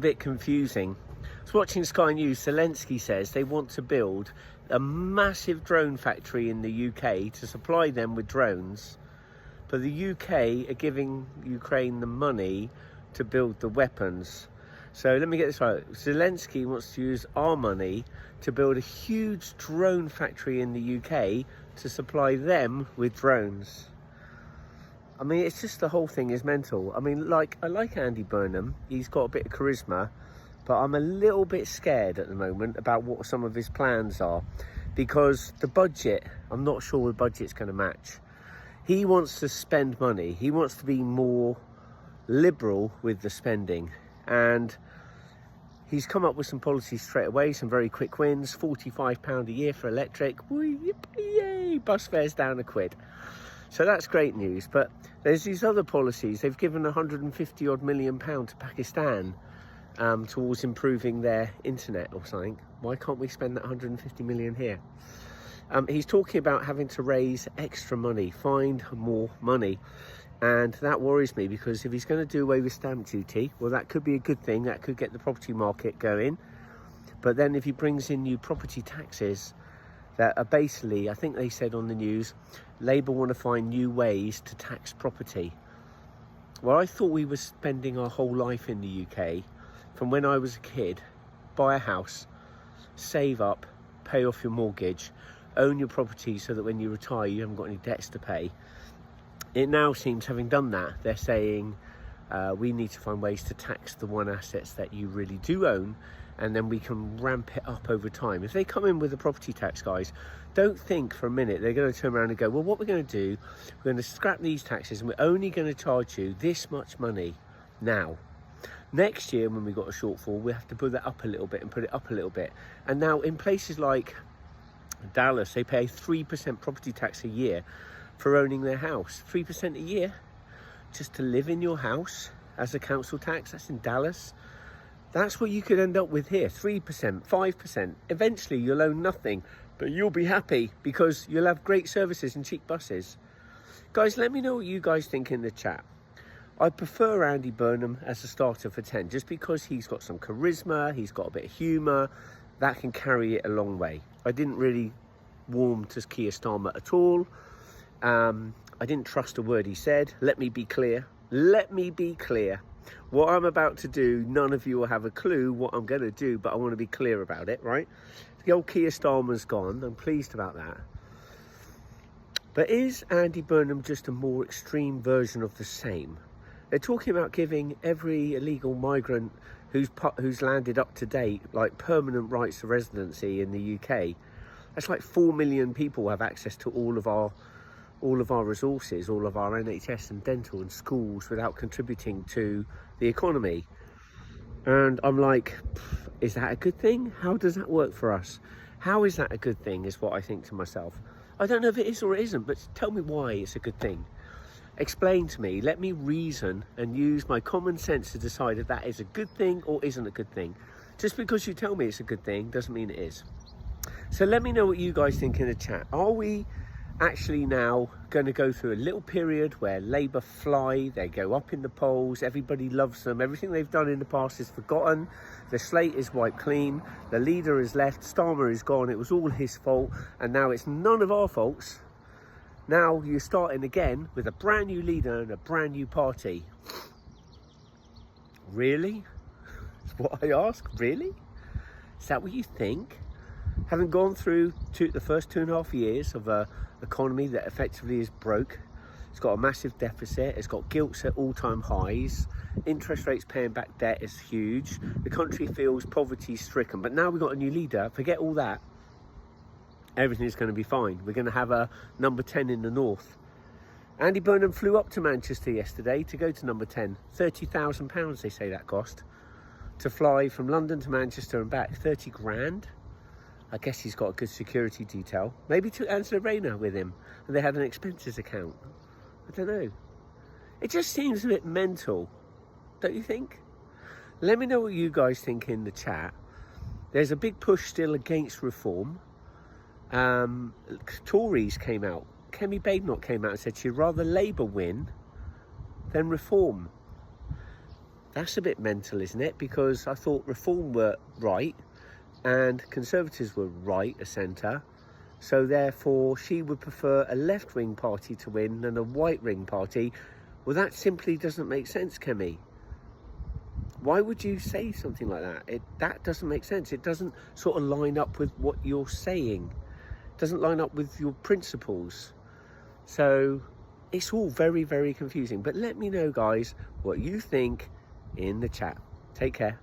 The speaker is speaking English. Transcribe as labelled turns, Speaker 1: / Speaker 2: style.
Speaker 1: bit confusing. I was watching Sky News. Zelensky says they want to build a massive drone factory in the UK to supply them with drones, but the UK are giving Ukraine the money to build the weapons. So let me get this right. Zelensky wants to use our money to build a huge drone factory in the UK to supply them with drones. I mean, it's just, the whole thing is mental. I mean, I like Andy Burnham. He's got a bit of charisma, but I'm a little bit scared at the moment about what some of his plans are, because the budget, I'm not sure the budget's going to match. He wants to spend money. He wants to be more liberal with the spending, and he's come up with some policies straight away, some very quick wins. £45 a year for electric. Yay, bus fares down £1. So that's great news. But there's these other policies. They've given £150 odd million to Pakistan towards improving their internet or something. Why can't we spend that 150 million here? He's talking about having to raise extra money, find more money. And that worries me, because if he's going to do away with stamp duty, well, that could be a good thing. That could get the property market going. But then if he brings in new property taxes that are basically, I think they said on the news, Labour want to find new ways to tax property. Well, I thought we were spending our whole life in the UK, from when I was a kid, buy a house, save up, pay off your mortgage, own your property so that when you retire you haven't got any debts to pay. It now seems, having done that, they're saying we need to find ways to tax the one assets that you really do own, and then we can ramp it up over time. If they come in with a property tax, guys, don't think for a minute they're going to turn around and go, well, what we're going to do, we're going to scrap these taxes and we're only going to charge you this much money now. Next year, when we've got a shortfall, we have to put that up a little bit and put it up a little bit. And now in places like Dallas, they pay 3% property tax a year for owning their house. 3% a year just to live in your house as a council tax. That's in Dallas. That's what you could end up with here. 3%, 5%. Eventually you'll own nothing, but you'll be happy because you'll have great services and cheap buses. Guys, let me know what you guys think in the chat. I prefer Andy Burnham as a starter for 10, just because he's got some charisma, he's got a bit of humour, that can carry it a long way. I didn't really warm to Keir Starmer at all. I didn't trust a word he said. Let me be clear. What I'm about to do, none of you will have a clue what I'm going to do, but I want to be clear about it, right? The old Keir Starmer's gone. I'm pleased about that. But is Andy Burnham just a more extreme version of the same? They're talking about giving every illegal migrant who's landed up to date, like, permanent rights of residency in the UK. That's like 4 million people have access to all of our resources, all of our NHS and dental and schools, without contributing to the economy. And I'm like, is that a good thing? How does that work for us? How is that a good thing, is what I think to myself. I don't know if it is or it isn't, but tell me why it's a good thing. Explain to me, let me reason and use my common sense to decide if that is a good thing or isn't a good thing. Just because you tell me it's a good thing doesn't mean it is. So let me know what you guys think in the chat. Are we actually now going to go through a little period where Labour fly, they go up in the polls, everybody loves them, everything they've done in the past is forgotten, the slate is wiped clean, the leader is left, Starmer is gone, it was all his fault, and now it's none of our faults? Now you're starting again with a brand new leader and a brand new party. Really? That's what I ask. Really? Is that what you think? Having gone through the first 2.5 years of an economy that effectively is broke, it's got a massive deficit, it's got gilts at all-time highs, interest rates paying back debt is huge, the country feels poverty-stricken, but now we've got a new leader, forget all that, everything is going to be fine. We're going to have a number 10 in the north. Andy Burnham flew up to Manchester yesterday to go to number 10. £30,000 they say that cost, to fly from London to Manchester and back. 30 grand. I guess he's got a good security detail. Maybe took Angela Rayner with him and they had an expenses account. I don't know. It just seems a bit mental, don't you think? Let me know what you guys think in the chat. There's a big push still against reform. Tories came out. Kemi Badenoch came out and said she'd rather Labour win than reform. That's a bit mental, isn't it? Because I thought Reform were right and Conservatives were right of centre. So therefore she would prefer a left-wing party to win than a right-wing party. Well, that simply doesn't make sense, Kemi. Why would you say something like that? That doesn't make sense. It doesn't sort of line up with what you're saying. It doesn't line up with your principles. So it's all very, very confusing. But let me know, guys, what you think in the chat. Take care.